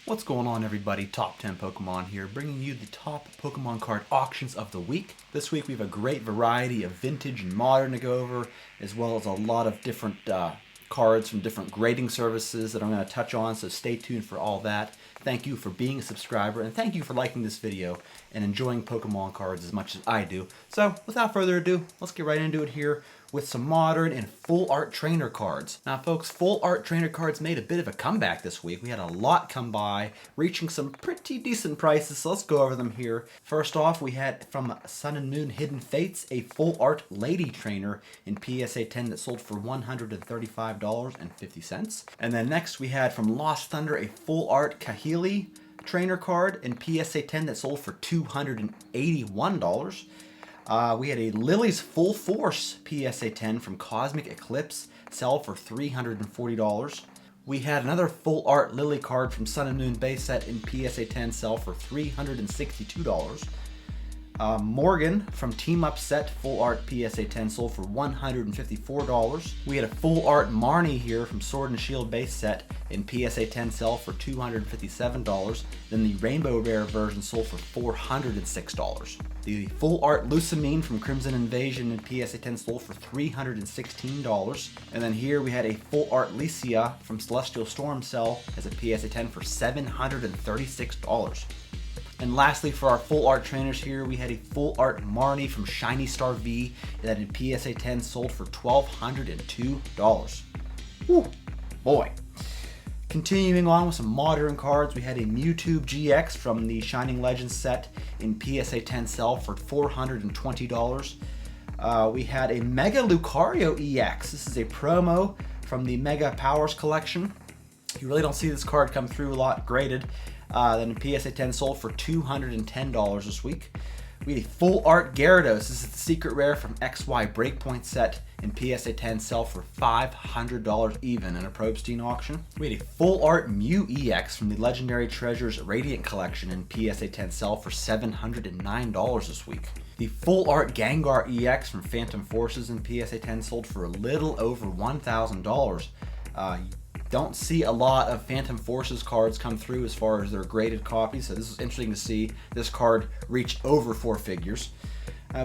What's going on, everybody? Top 10 Pokemon here, bringing you the top Pokemon card auctions of the week. This week we have a great variety of vintage and modern to go over, as well as a lot of different cards from different grading services that I'm going to touch on, so stay tuned for all that. Thank you for being a subscriber, and thank you for liking this video and enjoying Pokemon cards as much as I do. So, without further ado, let's get right into it here with some modern and full art trainer cards. Now folks, full art trainer cards made a bit of a comeback this week. We had a lot come by, reaching some pretty decent prices, so let's go over them here. First off, we had from Sun and Moon Hidden Fates, a full art lady trainer in PSA 10 that sold for $135.50. And then next we had from Lost Thunder, a full art Kahili trainer card in PSA 10 that sold for $281. We had a Lily's Full Force PSA 10 from Cosmic Eclipse sell for $340. We had another full art Lily card from Sun and Moon base set in PSA 10 sell for $362. Morgan from Team Up set full art PSA 10 sold for $154. We had a full art Marnie here from Sword and Shield base set in PSA 10 sell for $257. Then the Rainbow Rare version sold for $406. The full art Lucamine from Crimson Invasion in PSA 10 sold for $316. And then here we had a full art Licia from Celestial Storm sell as a PSA 10 for $736. And lastly, for our full art trainers here, we had a full art Marnie from Shiny Star V that in PSA 10 sold for $1,202. Woo, boy. Continuing on with some modern cards, we had a Mewtwo GX from the Shining Legends set in PSA 10 sell for $420. We had a Mega Lucario EX. This is a promo from the Mega Powers collection. You really don't see this card come through a lot graded. Then in PSA 10 sold for $210 this week. We had a full art Gyarados. This is the secret rare from XY Breakpoint set in PSA 10 sell for $500 even in a Probstein auction. We had a full art Mew EX from the Legendary Treasures Radiant collection in PSA 10 sell for $709 this week. The full art Gengar EX from Phantom Forces in PSA 10 sold for a little over $1,000. Don't see a lot of Phantom Forces cards come through as far as their graded copies, so this is interesting to see this card reach over four figures.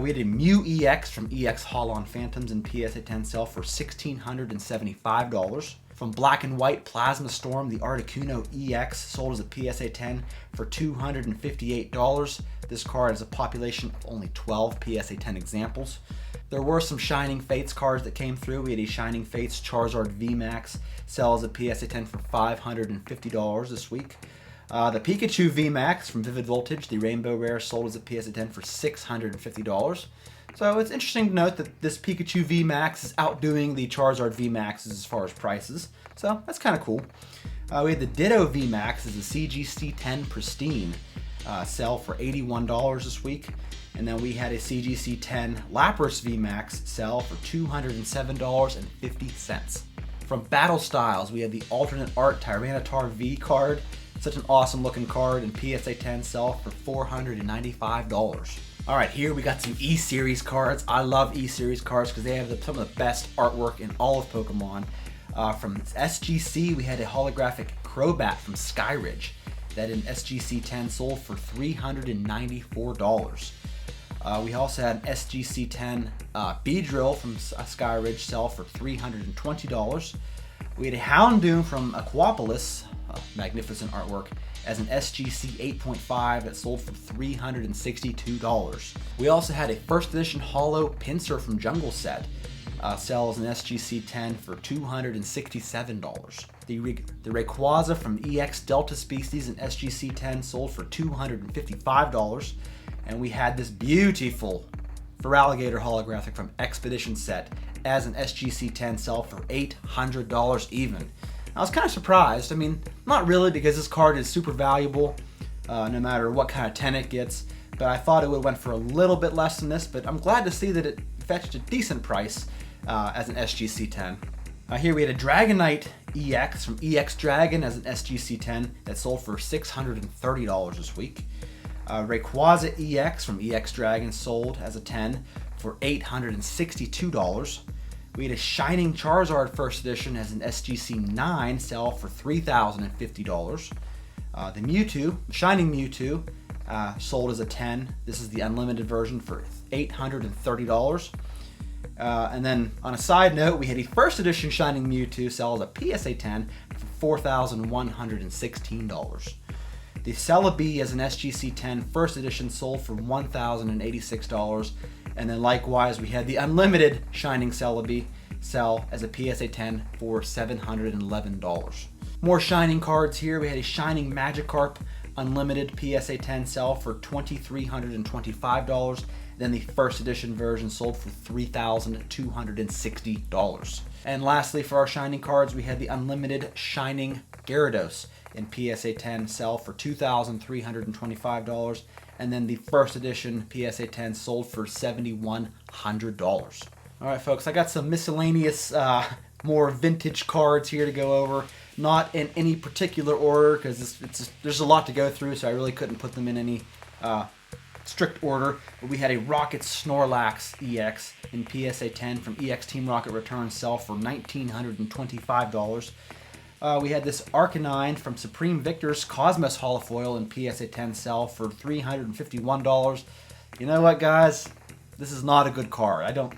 We had a Mew EX from EX Holon Phantoms in PSA 10 sell for $1,675. From Black and White Plasma Storm, the Articuno EX sold as a PSA 10 for $258. This card has a population of only 12 PSA 10 examples. There were some Shining Fates cards that came through. We had a Shining Fates Charizard VMAX sell as a PSA 10 for $550 this week. The Pikachu VMAX from Vivid Voltage, the Rainbow Rare, sold as a PSA 10 for $650. So it's interesting to note that this Pikachu VMAX is outdoing the Charizard VMAXs as far as prices. So that's kind of cool. We had the Ditto VMAX as a CGC 10 Pristine sell for $81 this week. And then we had a CGC 10 Lapras VMAX sell for $207.50. From Battle Styles, we had the alternate art Tyranitar V card. Such an awesome looking card, and PSA 10 sell for $495. All right, here we got some E-Series cards. I love E-Series cards because they have some of the best artwork in all of Pokemon. From SGC, we had a holographic Crobat from Skyridge that in SGC 10 sold for $394. We also had an SGC 10 Beedrill from Skyridge sell for $320. We had a Houndoom from Aquapolis, magnificent artwork, as an SGC 8.5 that sold for $362. We also had a first edition Holo Pinsir from Jungle Set sell as an SGC 10 for $267. The Rayquaza from EX Delta Species in SGC 10 sold for $255. And we had this beautiful Feraligatr holographic from Expedition set as an SGC 10 sell for $800 even. I was kind of surprised. I mean, not really, because this card is super valuable no matter what kind of 10 it gets, but I thought it would have went for a little bit less than this, but I'm glad to see that it fetched a decent price as an SGC 10. Here we had a Dragonite EX from EX Dragon as an SGC 10 that sold for $630 this week. Rayquaza EX from EX Dragon sold as a 10 for $862. We had a Shining Charizard First Edition as an SGC 9 sell for $3,050. The Mewtwo, Shining Mewtwo, sold as a 10. This is the unlimited version for $830. And then on a side note, we had a first edition Shining Mewtwo sell as a PSA 10 for $4,116. The Celebi as an SGC 10 first edition sold for $1,086. And then likewise, we had the unlimited Shining Celebi sell as a PSA 10 for $711. More Shining cards here. We had a Shining Magikarp unlimited PSA 10 sell for $2,325. Then the first edition version sold for $3,260. And lastly, for our Shining cards, we had the unlimited Shining Gyarados in PSA 10 sell for $2,325. And then the first edition PSA 10 sold for $7,100. All right, folks, I got some miscellaneous, more vintage cards here to go over. Not in any particular order, because there's a lot to go through, so I really couldn't put them in any strict order. But we had a Rocket Snorlax EX in PSA 10 from EX Team Rocket Return sell for $1,925. We had this Arcanine from Supreme Victor's Cosmos Holofoil in PSA 10 sell for $351. You know what, guys? This is not a good card. I don't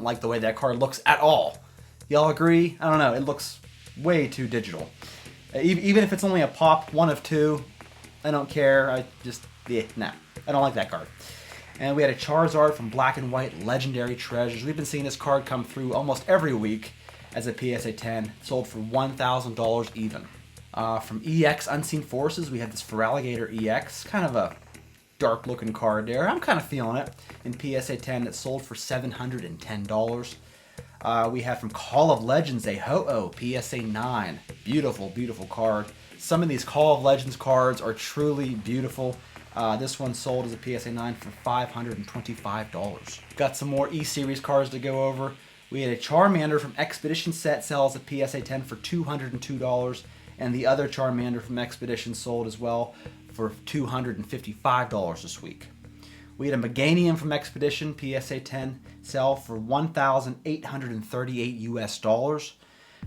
like the way that card looks at all. Y'all agree? I don't know. It looks way too digital. Even if it's only a pop, 1 of 2, I don't care. I don't like that card. And we had a Charizard from Black and White Legendary Treasures. We've been seeing this card come through almost every week as a PSA 10, sold for $1,000 even. From EX Unseen Forces, we had this Feraligatr EX, kind of a dark looking card there. I'm kind of feeling it. In PSA 10, it sold for $710. We have from Call of Legends a Ho-Oh PSA 9. Beautiful, beautiful card. Some of these Call of Legends cards are truly beautiful. This one sold as a PSA 9 for $525. Got some more E-Series cards to go over. We had a Charmander from Expedition set sells a PSA 10 for $202. And the other Charmander from Expedition sold as well for $255 this week. We had a Meganium from Expedition PSA 10 sell for $1,838 US.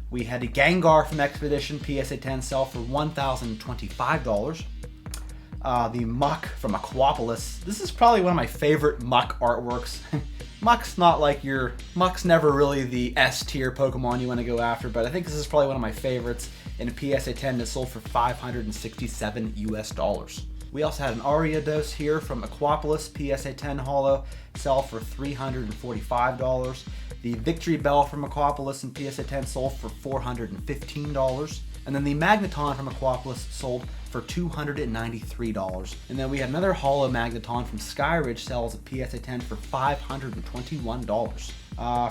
We had a Gengar from Expedition PSA 10 sell for $1,025. The Muck from Aquapolis. This is probably one of my favorite Muck artworks. Muck's never really the S tier Pokemon you want to go after, but I think this is probably one of my favorites in a PSA 10 that sold for $567 US. We also had an Ariados here from Aquapolis PSA 10 Holo, sell for $345. The Victory Bell from Aquapolis in PSA 10 sold for $415. And then the Magneton from Aquapolis sold for $293. And then we had another Holo Magneton from Skyridge sells a PSA 10 for $521.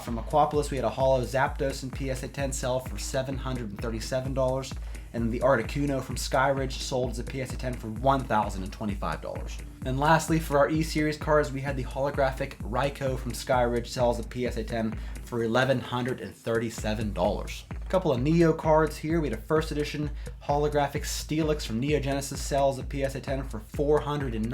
From Aquapolis, we had a Holo Zapdos in PSA 10 sell for $737. And the Articuno from Skyridge sold as a PSA 10 for $1,025. And lastly, for our E-Series cards, we had the holographic Raikou from Skyridge sells a PSA 10 for $1,137. A couple of Neo cards here. We had a first edition holographic Steelix from Neo Genesis sells a PSA 10 for $490. And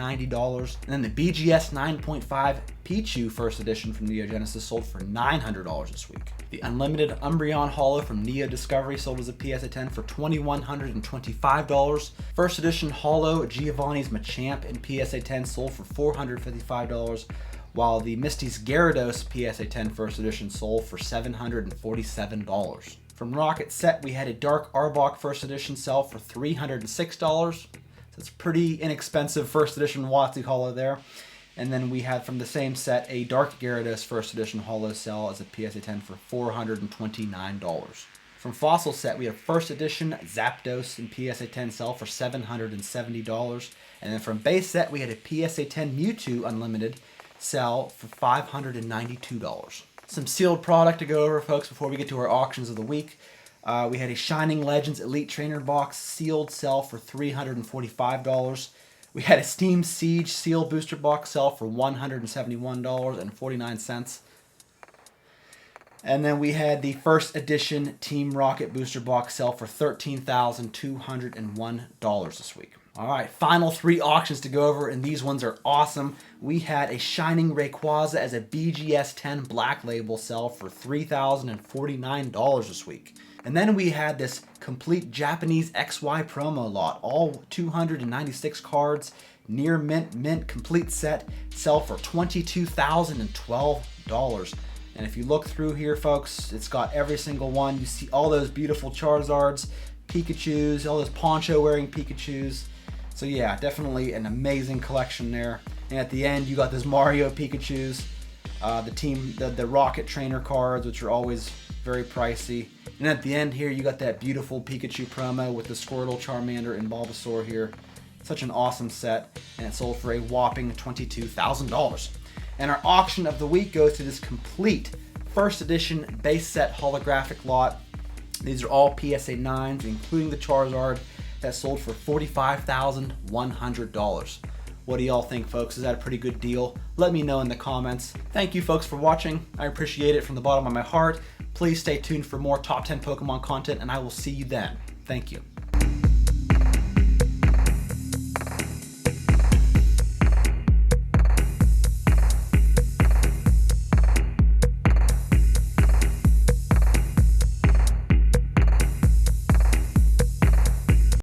then the BGS 9.5 Pichu first edition from Neo Genesis sold for $900 this week. The unlimited Umbreon Holo from Neo Discovery sold as a PSA 10 for $2,125. First edition Holo Giovanni's Machamp in PSA 10 sold for $455, while the Misty's Gyarados PSA 10 first edition sold for $747. From Rocket Set, we had a Dark Arbok first edition sell for $306. That's pretty inexpensive first edition WotC Holo there. And then we had from the same set a Dark Gyarados first edition Holo sell as a PSA 10 for $429. From Fossil Set, we have first edition Zapdos in PSA 10 sell for $770. And then from Base Set, we had a PSA 10 Mewtwo Unlimited sell for $592. Some sealed product to go over, folks, before we get to our auctions of the week. We had a Shining Legends Elite Trainer Box sealed sell for $345. We had a Steam Siege sealed booster box sell for $171.49. And then we had the first edition Team Rocket booster box sell for $13,201 this week. All right, final 3 auctions to go over, and these ones are awesome. We had a Shining Rayquaza as a BGS 10 Black Label sell for $3,049 this week. And then we had this complete Japanese XY promo lot, all 296 cards, near mint complete set, sell for $22,012. And if you look through here, folks, it's got every single one. You see all those beautiful Charizards, Pikachus, all those poncho wearing Pikachus. So yeah, definitely an amazing collection there. And at the end, you got this Mario Pikachus, the Rocket Trainer cards, which are always very pricey. And at the end here, you got that beautiful Pikachu promo with the Squirtle, Charmander, and Bulbasaur here. Such an awesome set, and it sold for a whopping $22,000. And our auction of the week goes to this complete first edition base set holographic lot. These are all PSA 9s, including the Charizard, that sold for $45,100. What do y'all think, folks? Is that a pretty good deal? Let me know in the comments. Thank you, folks, for watching. I appreciate it from the bottom of my heart. Please stay tuned for more top 10 Pokemon content, and I will see you then. Thank you.